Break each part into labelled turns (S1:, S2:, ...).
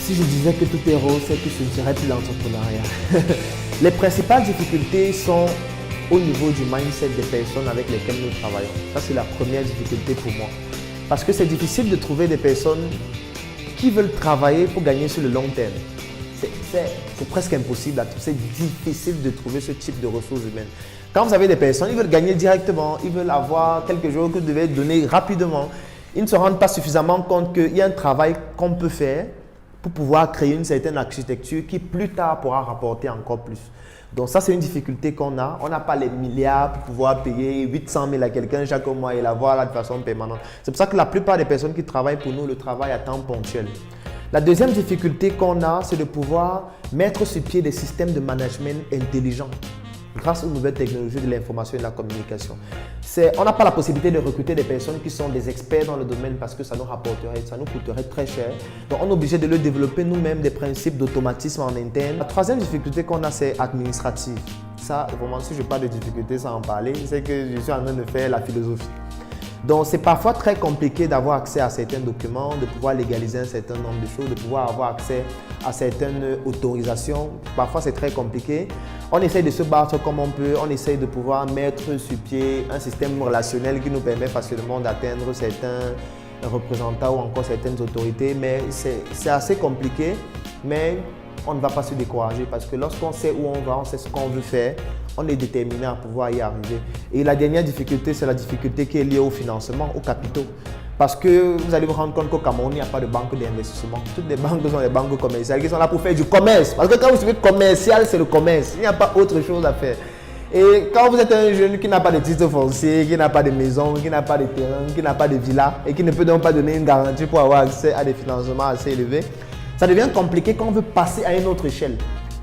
S1: Si je disais que tout est rose, c'est que ce ne serait plus l'entrepreneuriat. Les principales difficultés sont au niveau du mindset des personnes avec lesquelles nous travaillons. Ça, c'est la première difficulté pour moi. Parce que c'est difficile de trouver des personnes qui veulent travailler pour gagner sur le long terme. C'est presque impossible à trouver. C'est difficile de trouver ce type de ressources humaines. Quand vous avez des personnes, ils veulent gagner directement, ils veulent avoir quelque chose que vous devez donner rapidement. Ils ne se rendent pas suffisamment compte qu'il y a un travail qu'on peut faire pour pouvoir créer une certaine architecture qui plus tard pourra rapporter encore plus. Donc ça, c'est une difficulté qu'on a. On n'a pas les milliards pour pouvoir payer 800 000 à quelqu'un chaque mois et l'avoir là de façon permanente. C'est pour ça que la plupart des personnes qui travaillent pour nous le travaillent à temps ponctuel. La deuxième difficulté qu'on a, c'est de pouvoir mettre sur pied des systèmes de management intelligents grâce aux nouvelles technologies de l'information et de la communication. On n'a pas la possibilité de recruter des personnes qui sont des experts dans le domaine parce que ça nous rapporterait, ça nous coûterait très cher. Donc on est obligé de le développer nous-mêmes des principes d'automatisme en interne. La troisième difficulté qu'on a, c'est administrative. Ça, vraiment, si je parle de difficulté sans en parler, c'est que je suis en train de faire la philosophie. Donc, c'est parfois très compliqué d'avoir accès à certains documents, de pouvoir légaliser un certain nombre de choses, de pouvoir avoir accès à certaines autorisations. Parfois, c'est très compliqué. On essaye de se battre comme on peut, on essaye de pouvoir mettre sur pied un système relationnel qui nous permet facilement d'atteindre certains représentants ou encore certaines autorités, mais c'est assez compliqué. Mais on ne va pas se décourager parce que lorsqu'on sait où on va, on sait ce qu'on veut faire, on est déterminé à pouvoir y arriver. Et la dernière difficulté, c'est la difficulté qui est liée au financement, aux capitaux. Parce que vous allez vous rendre compte qu'au Cameroun, il n'y a pas de banque d'investissement. Toutes les banques sont des banques commerciales qui sont là pour faire du commerce. Parce que quand vous savez commercial, c'est le commerce. Il n'y a pas autre chose à faire. Et quand vous êtes un jeune qui n'a pas de titre foncier, qui n'a pas de maison, qui n'a pas de terrain, qui n'a pas de villa et qui ne peut donc pas donner une garantie pour avoir accès à des financements assez élevés, ça devient compliqué quand on veut passer à une autre échelle.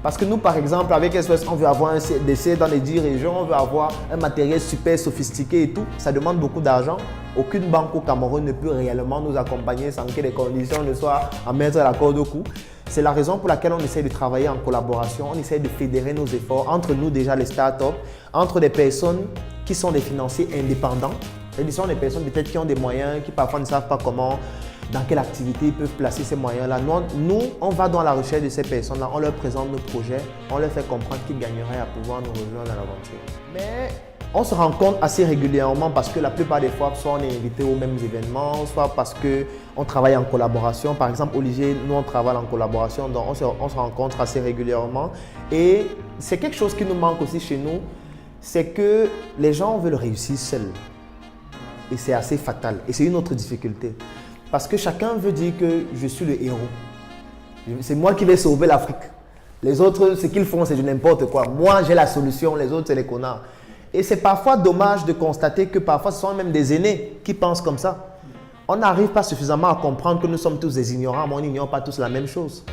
S1: Parce que nous, par exemple, avec SOS, on veut avoir un CDC dans les 10 régions, on veut avoir un matériel super sophistiqué et tout. Ça demande beaucoup d'argent. Aucune banque au Cameroun ne peut réellement nous accompagner sans que les conditions ne soient à mettre la corde au cou. C'est la raison pour laquelle on essaie de travailler en collaboration, on essaie de fédérer nos efforts entre nous déjà les startups, entre des personnes qui sont des financiers indépendants. Ce sont des personnes peut-être qui ont des moyens, qui parfois ne savent pas comment, dans quelle activité ils peuvent placer ces moyens-là. Nous, on va dans la recherche de ces personnes-là, on leur présente nos projets, on leur fait comprendre qu'ils gagneraient à pouvoir nous rejoindre dans l'aventure. Mais on se rend compte assez régulièrement parce que la plupart des fois, soit on est invité aux mêmes événements, soit parce qu'on travaille en collaboration. Par exemple, Olivier, nous on travaille en collaboration, donc on se rencontre assez régulièrement. Et c'est quelque chose qui nous manque aussi chez nous, c'est que les gens veulent réussir seuls. Et c'est assez fatal. Et c'est une autre difficulté. Parce que chacun veut dire que je suis le héros. C'est moi qui vais sauver l'Afrique. Les autres, ce qu'ils font, c'est du n'importe quoi. Moi, j'ai la solution, les autres, c'est les connards. Et c'est parfois dommage de constater que parfois, ce sont même des aînés qui pensent comme ça. On n'arrive pas suffisamment à comprendre que nous sommes tous des ignorants, mais on n'ignore pas tous la même chose.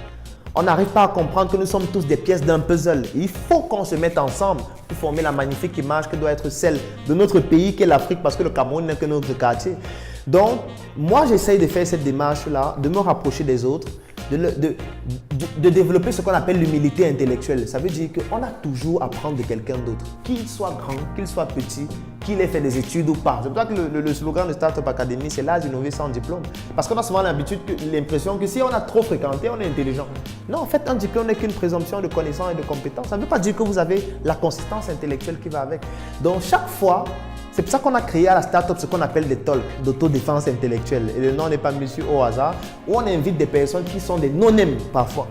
S1: On n'arrive pas à comprendre que nous sommes tous des pièces d'un puzzle. Il faut qu'on se mette ensemble pour former la magnifique image qui doit être celle de notre pays, qui est l'Afrique, parce que le Cameroun n'est que notre quartier. Donc, moi, j'essaye de faire cette démarche-là, de me rapprocher des autres, de développer ce qu'on appelle l'humilité intellectuelle. Ça veut dire qu'on a toujours à apprendre de quelqu'un d'autre, qu'il soit grand, qu'il soit petit, qu'il ait fait des études ou pas. C'est pour ça que le slogan de Startup Academy, c'est l'art d'innover sans diplôme. Parce qu'on a souvent l'impression que si on a trop fréquenté, on est intelligent. Non, en fait, un diplôme n'est qu'une présomption de connaissance et de compétence. Ça ne veut pas dire que vous avez la consistance intellectuelle qui va avec. Donc, chaque fois, c'est pour ça qu'on a créé à la startup ce qu'on appelle des talks d'autodéfense intellectuelle. Et le nom n'est pas monsieur au hasard, où on invite des personnes qui sont des non-name parfois,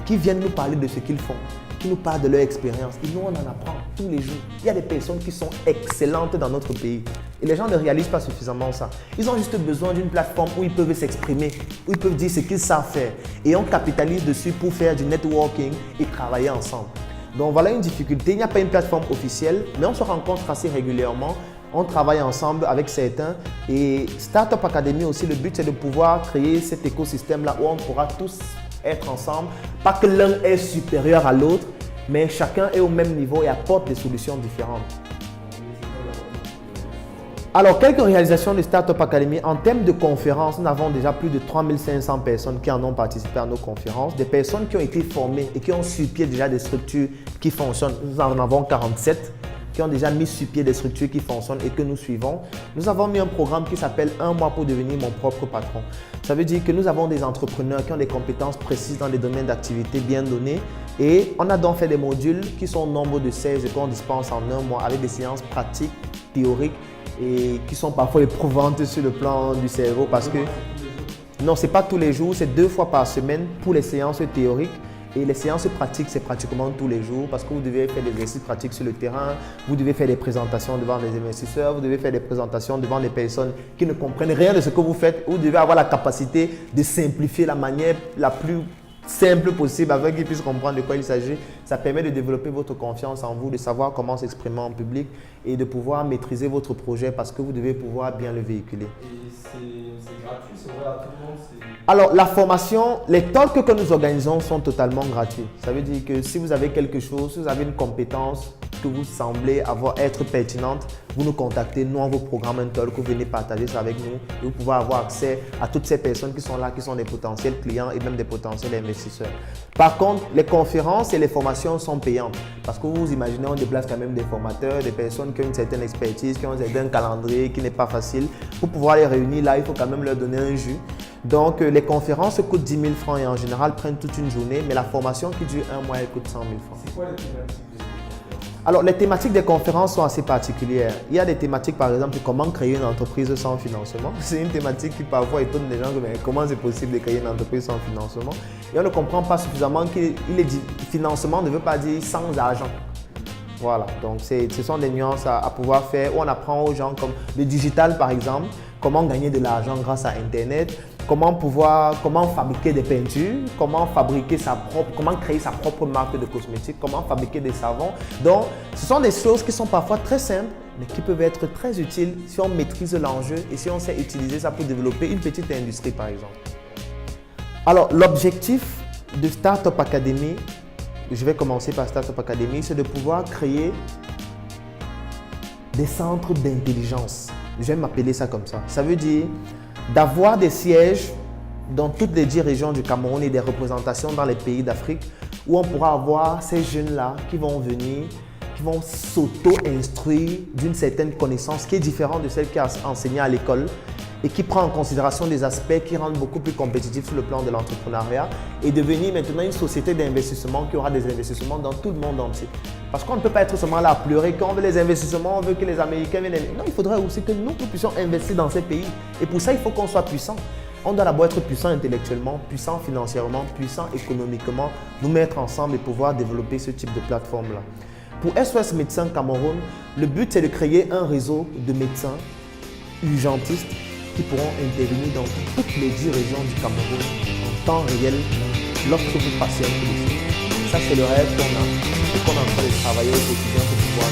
S1: qui viennent nous parler de ce qu'ils font, qui nous parlent de leur expérience. Et nous, on en apprend tous les jours. Il y a des personnes qui sont excellentes dans notre pays. Et les gens ne réalisent pas suffisamment ça. Ils ont juste besoin d'une plateforme où ils peuvent s'exprimer, où ils peuvent dire ce qu'ils savent faire. Et on capitalise dessus pour faire du networking et travailler ensemble. Donc voilà une difficulté. Il n'y a pas une plateforme officielle, mais on se rencontre assez régulièrement. On travaille ensemble avec certains et Startup Academy aussi, le but c'est de pouvoir créer cet écosystème-là où on pourra tous être ensemble. Pas que l'un est supérieur à l'autre, mais chacun est au même niveau et apporte des solutions différentes. Alors, quelques réalisations de Startup Academy. En termes de conférences, nous avons déjà plus de 3500 personnes qui en ont participé à nos conférences. Des personnes qui ont été formées et qui ont sur pied déjà des structures qui fonctionnent. Nous en avons 47. qui ont déjà mis sur pied des structures qui fonctionnent et que nous suivons. Nous avons mis un programme qui s'appelle 1 mois pour devenir mon propre patron. Ça veut dire que nous avons des entrepreneurs qui ont des compétences précises dans des domaines d'activité bien donnés et on a donc fait des modules qui sont au nombre de 16 et qu'on dispense en 1 mois avec des séances pratiques, théoriques et qui sont parfois éprouvantes sur le plan du cerveau parce que non, ce n'est pas tous les jours, c'est 2 fois par semaine pour les séances théoriques. Et les séances pratiques, c'est pratiquement tous les jours parce que vous devez faire des exercices pratiques sur le terrain, vous devez faire des présentations devant les investisseurs, vous devez faire des présentations devant des personnes qui ne comprennent rien de ce que vous faites. Vous devez avoir la capacité de simplifier la manière la plus simple possible afin qu'ils puissent comprendre de quoi il s'agit. Ça permet de développer votre confiance en vous, de savoir comment s'exprimer en public et de pouvoir maîtriser votre projet parce que vous devez pouvoir bien le véhiculer.
S2: Et c'est gratuit, c'est ouvert à tout le monde?
S1: Alors, la formation, les talks que nous organisons sont totalement gratuits. Ça veut dire que si vous avez quelque chose, si vous avez une compétence que vous semblez être pertinente, vous nous contactez, nous on vous programme un talk, vous venez partager ça avec nous et vous pouvez avoir accès à toutes ces personnes qui sont là, qui sont des potentiels clients et même des potentiels investisseurs. Par contre, les conférences et les formations sont payantes parce que vous imaginez, on déplace quand même des formateurs, des personnes qui ont une certaine expertise, qui ont un certain calendrier qui n'est pas facile. Pour pouvoir les réunir là, il faut quand même leur donner un jus. Donc, les conférences coûtent 10 000 francs et en général prennent toute une journée, mais la formation qui dure 1 mois, elle coûte 100 000 francs.
S2: C'est quoi les thématiques des conférences?
S1: Alors, les thématiques des conférences sont assez particulières. Il y a des thématiques, par exemple, comment créer une entreprise sans financement. C'est une thématique qui parfois étonne les gens, mais comment c'est possible de créer une entreprise sans financement? Et on ne comprend pas suffisamment que financement ne veut pas dire sans argent. Voilà, donc ce sont des nuances à pouvoir faire où on apprend aux gens comme le digital par exemple, comment gagner de l'argent grâce à Internet, comment fabriquer des peintures, comment créer sa propre marque de cosmétiques, comment fabriquer des savons. Donc, ce sont des choses qui sont parfois très simples, mais qui peuvent être très utiles si on maîtrise l'enjeu et si on sait utiliser ça pour développer une petite industrie par exemple. Alors, l'objectif de Startup Academy, je vais commencer par Startup Academy, c'est de pouvoir créer des centres d'intelligence. Je vais m'appeler ça comme ça. Ça veut dire d'avoir des sièges dans toutes les 10 régions du Cameroun et des représentations dans les pays d'Afrique où on pourra avoir ces jeunes-là qui vont venir, qui vont s'auto-instruire d'une certaine connaissance qui est différente de celle qui est enseignée à l'école et qui prend en considération des aspects qui rendent beaucoup plus compétitifs sur le plan de l'entrepreneuriat et devenir maintenant une société d'investissement qui aura des investissements dans tout le monde entier. Parce qu'on ne peut pas être seulement là à pleurer quand on veut les investissements, on veut que les Américains viennent. Non, il faudrait aussi que nous puissions investir dans ces pays. Et pour ça, il faut qu'on soit puissant. On doit d'abord être puissant intellectuellement, puissant financièrement, puissant économiquement, nous mettre ensemble et pouvoir développer ce type de plateforme-là. Pour SOS Médecins Cameroun, le but c'est de créer un réseau de médecins urgentistes qui pourront intervenir dans toutes les 10 régions du Cameroun en temps réel lorsque vous passez un coup de fil. Ça, c'est le rêve qu'on a et qu'on est en train de travailler au quotidien pour pouvoir